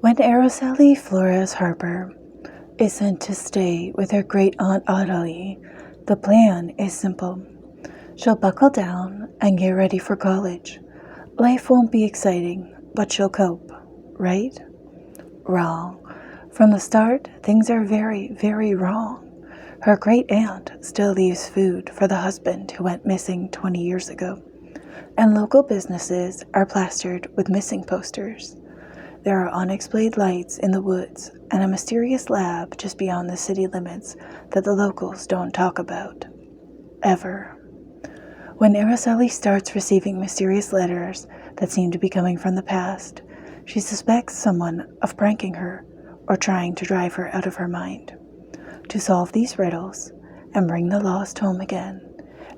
When Araceli Flores Harper is sent to stay with her great-aunt Audley, the plan is simple. She'll buckle down and get ready for college. Life won't be exciting, but she'll cope, right? Wrong. From the start, things are very, very wrong. Her great-aunt still leaves food for the husband who went missing 20 years ago, and local businesses are plastered with missing posters. There are unexplained lights in the woods and a mysterious lab just beyond the city limits that the locals don't talk about. Ever. When Araceli starts receiving mysterious letters that seem to be coming from the past, she suspects someone of pranking her or trying to drive her out of her mind. To solve these riddles and bring the lost home again,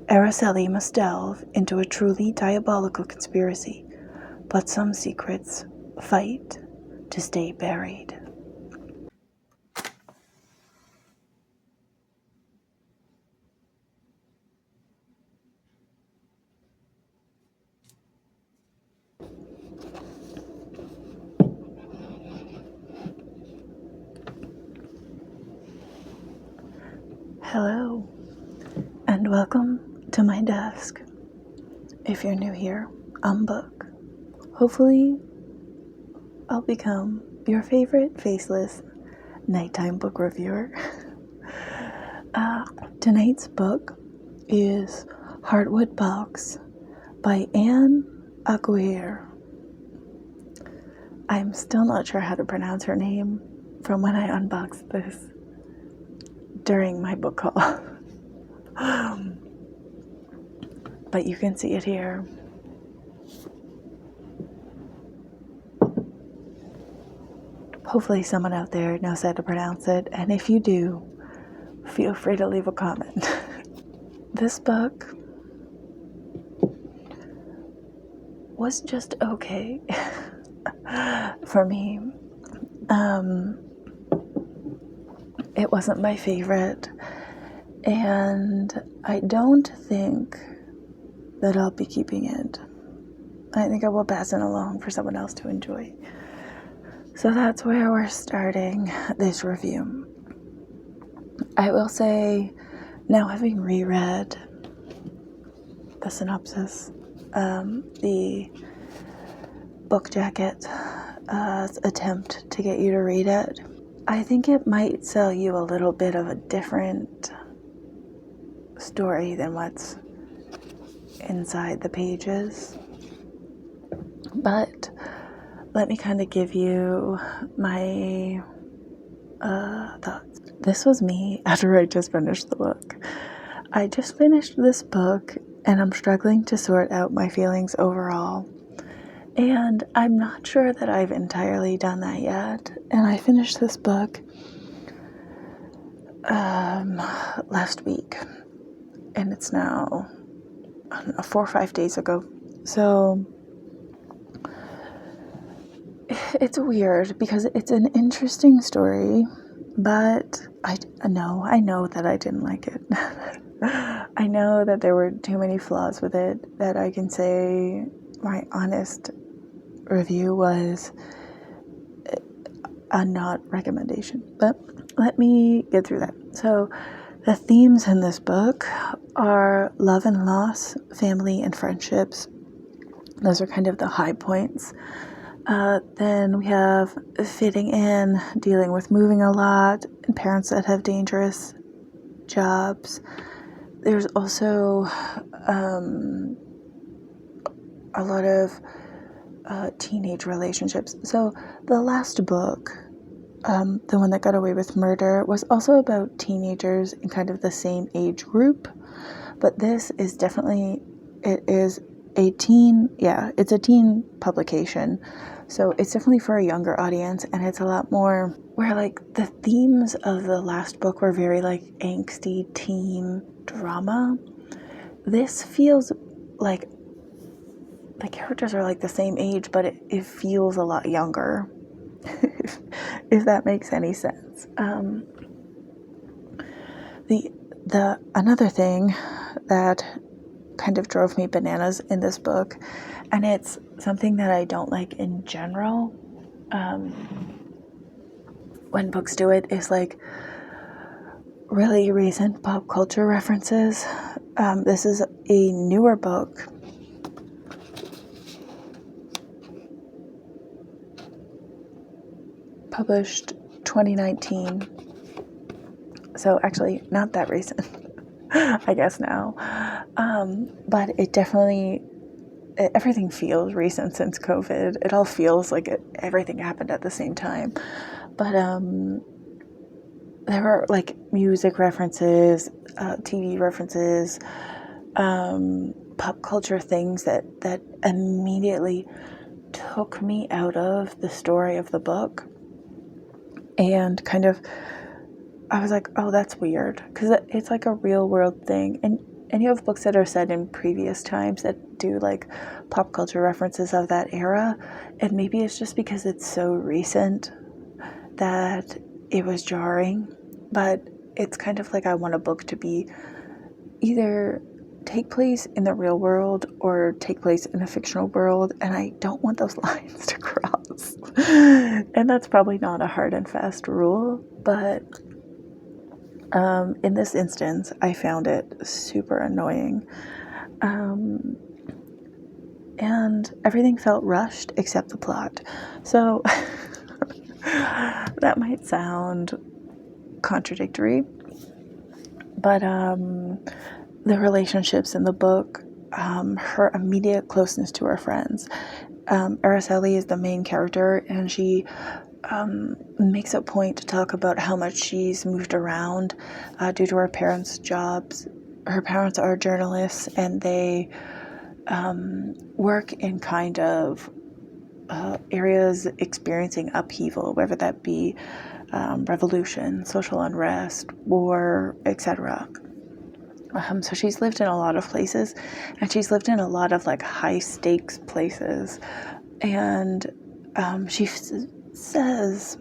Araceli must delve into a truly diabolical conspiracy, but some secrets fight to stay buried. Hello, and welcome to my desk. If you're new here, I'm Book. Hopefully, I'll become your favorite faceless nighttime book reviewer. Tonight's book is Heartwood Box by aguirre. I'm still not sure how to pronounce her name from when I unboxed this during my book haul. But you can see it here. Hopefully someone out there knows how to pronounce it, and if you do, feel free to leave a comment. This book was just okay for me. It wasn't my favorite, and I don't think that I'll be keeping it. I think I will pass it along for someone else to enjoy. So that's where we're starting this review. I will say, now having reread the synopsis, the book jacket attempt to get you to read it, I think it might sell you a little bit of a different story than what's inside the pages. But let me kind of give you my thoughts. This was me after I just finished the book. I just finished this book and I'm struggling to sort out my feelings overall. And I'm not sure that I've entirely done that yet. And I finished this book last week. And it's now, I don't know, 4 or 5 days ago. So it's weird because it's an interesting story, but I know that I didn't like it. I know that there were too many flaws with it that I can say my honest review was a not recommendation. But let me get through that. So the themes in this book are love and loss, family and friendships. Those are kind of the high points. Then we have fitting in, dealing with moving a lot, and parents that have dangerous jobs. There's also a lot of teenage relationships. So the last book, the one that got away with murder, was also about teenagers in kind of the same age group. But this is definitely, it's a teen publication. So it's definitely for a younger audience, and it's a lot more where like the themes of the last book were very like angsty teen drama. This feels like the characters are like the same age, but it feels a lot younger, if that makes any sense. The another thing that kind of drove me bananas in this book, and it's something that I don't like in general, when books do it is like really recent pop culture references. This is a newer book. Published 2019. So actually not that recent, I guess now. But it definitely, everything feels recent since COVID. It all feels like everything happened at the same time. But there were like music references, TV references, pop culture things that immediately took me out of the story of the book. And kind of, I was like, oh, that's weird. Because it's like a real world thing. And you have books that are set in previous times that do like pop culture references of that era. And maybe it's just because it's so recent that it was jarring. But it's kind of like I want a book to be either take place in the real world or take place in a fictional world, and I don't want those lines to cross. And that's probably not a hard and fast rule, but in this instance, I found it super annoying. And everything felt rushed except the plot. So that might sound contradictory, but the relationships in the book, her immediate closeness to her friends. Araceli is the main character, and she makes a point to talk about how much she's moved around due to her parents' jobs. Her parents are journalists, and they work in kind of areas experiencing upheaval, whether that be revolution, social unrest, war, etc. So she's lived in a lot of places, and she's lived in a lot of like high stakes places. And she says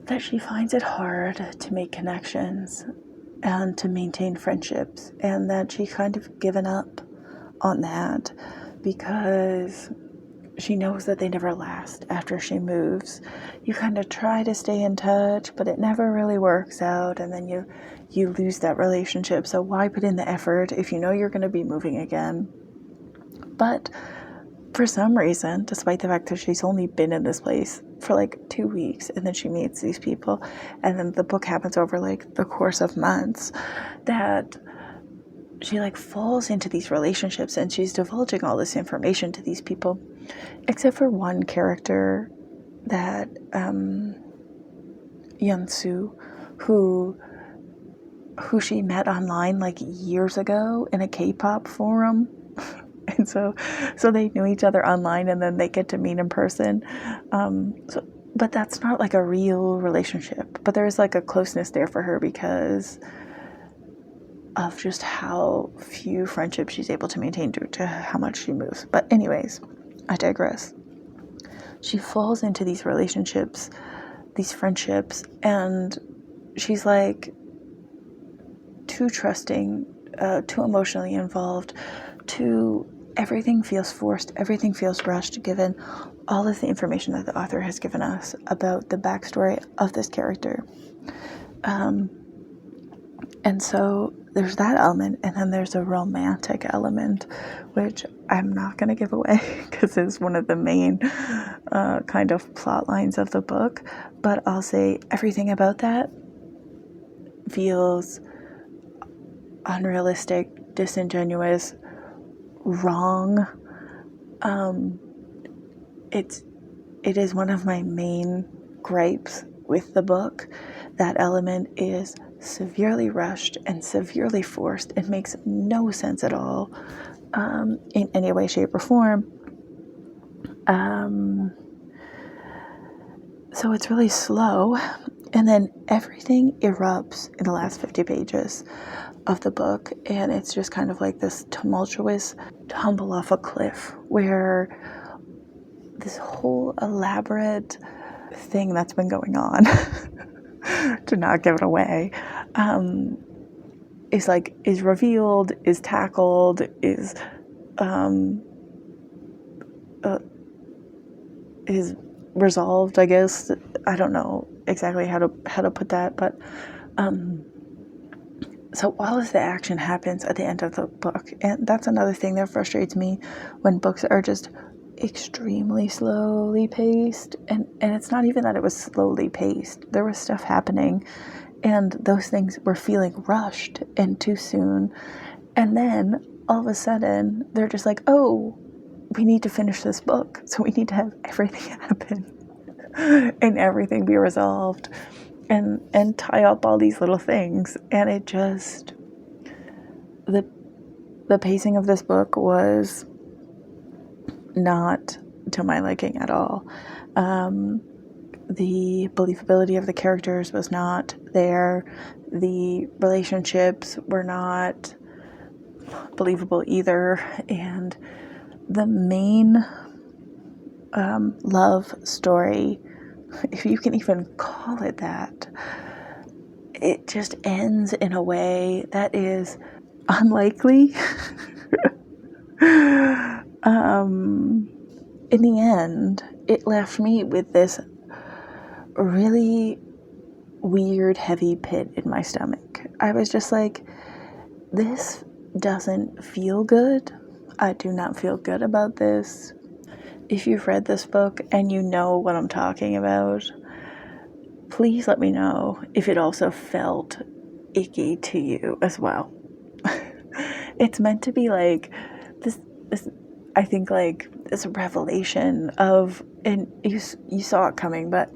that she finds it hard to make connections and to maintain friendships, and that she's kind of given up on that because she knows that they never last after she moves. You kind of try to stay in touch, but it never really works out, and then you lose that relationship. So why put in the effort if you know you're going to be moving again? But for some reason, despite the fact that she's only been in this place for like 2 weeks, and then she meets these people, and then the book happens over like the course of months, that she like falls into these relationships, and she's divulging all this information to these people, except for one character, that Yunsu, who she met online like years ago in a K-pop forum. And so they knew each other online, and then they get to meet in person. But that's not like a real relationship. But there's like a closeness there for her because of just how few friendships she's able to maintain due to how much she moves. But anyways, I digress. She falls into these relationships, these friendships, and she's like too trusting, too emotionally involved, everything feels forced, everything feels rushed, given all of the information that the author has given us about the backstory of this character. And so there's that element, and then there's a romantic element, which I'm not going to give away because it's one of the main kind of plot lines of the book, but I'll say everything about that feels unrealistic, disingenuous, wrong. It is one of my main gripes with the book. That element is severely rushed and severely forced. It makes no sense at all in any way, shape, or form. So it's really slow, and then everything erupts in the last 50 pages of the book, and it's just kind of like this tumultuous tumble off a cliff where this whole elaborate thing that's been going on to not give it away is revealed, is tackled, is is resolved, I guess. I don't know exactly how to put that, but so all of the action happens at the end of the book, and that's another thing that frustrates me when books are just extremely slowly paced, and it's not even that it was slowly paced. There was stuff happening, and those things were feeling rushed and too soon, and then all of a sudden they're just like, oh, we need to finish this book, so we need to have everything happen and everything be resolved, and tie up all these little things. And it just, the pacing of this book was not to my liking at all. The believability of the characters was not there. The relationships were not believable either. And the main love story, if you can even call it that, it just ends in a way that is unlikely. In the end, it left me with this really weird, heavy pit in my stomach. I was just like, this doesn't feel good. I do not feel good about this. If you've read this book and you know what I'm talking about, please let me know if it also felt icky to you as well. It's meant to be like this I think like this revelation of, and you saw it coming, but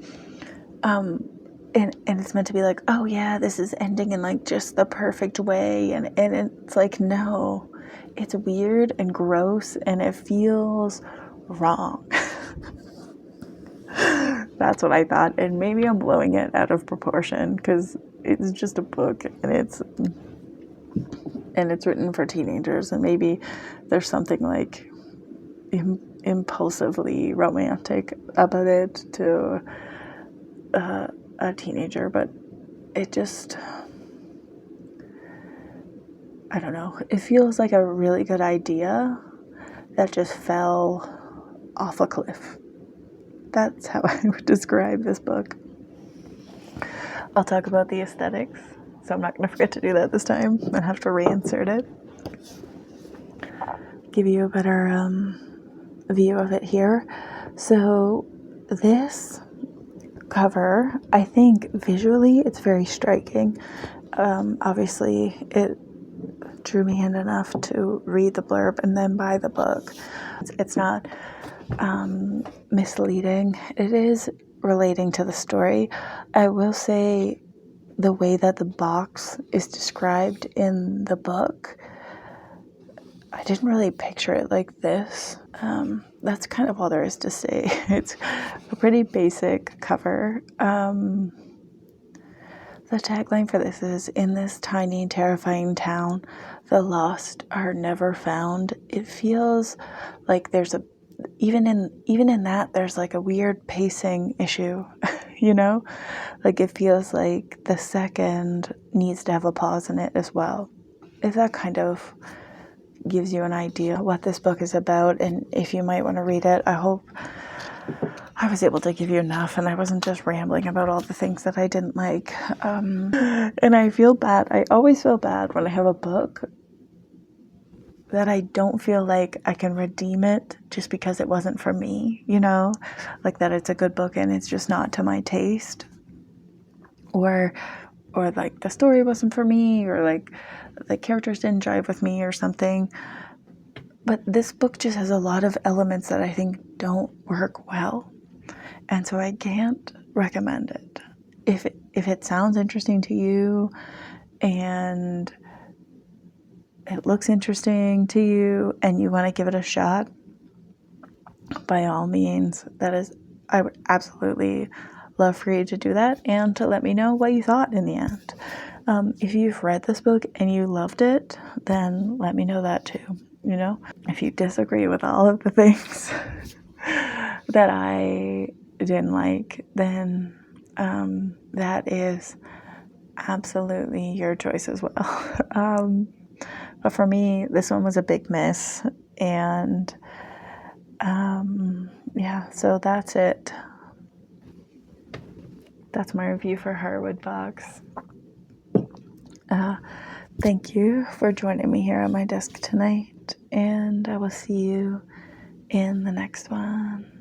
and it's meant to be like, oh yeah, this is ending in like just the perfect way, and it's like, no, it's weird and gross and it feels wrong. That's what I thought, and maybe I'm blowing it out of proportion because it's just a book, and it's written for teenagers, and maybe there's something like impulsively romantic about it to a teenager, but it just, I don't know, it feels like a really good idea that just fell off a cliff. That's how I would describe this book. I'll talk about the aesthetics, so I'm not going to forget to do that this time and have to reinsert it. Give you a better view of it here. So this cover, I think visually it's very striking. Obviously it drew me in enough to read the blurb and then buy the book. It's not misleading. It is relating to the story. I will say the way that the box is described in the book, I didn't really picture it like this. That's kind of all there is to say. It's a pretty basic cover. The tagline for this is, in this tiny, terrifying town, the lost are never found. It feels like there's a, even in that, there's like a weird pacing issue, you know? Like it feels like the second needs to have a pause in it as well. If that kind of gives you an idea what this book is about, and if you might want to read it, I hope I was able to give you enough and I wasn't just rambling about all the things that I didn't like. And I feel bad. I always feel bad when I have a book that I don't feel like I can redeem it just because it wasn't for me, you know? Like that it's a good book and it's just not to my taste. Or like the story wasn't for me, or like the characters didn't jive with me or something. But this book just has a lot of elements that I think don't work well. And so I can't recommend it. If it sounds interesting to you and it looks interesting to you and you want to give it a shot, by all means, I would absolutely love for you to do that and to let me know what you thought in the end. If you've read this book and you loved it, then let me know that too, you know? If you disagree with all of the things that I didn't like, then that is absolutely your choice as well. But for me, this one was a big miss, and Yeah, so that's it. That's my review for Heartwood Box. Thank you for joining me here at my desk tonight, and I will see you in the next one.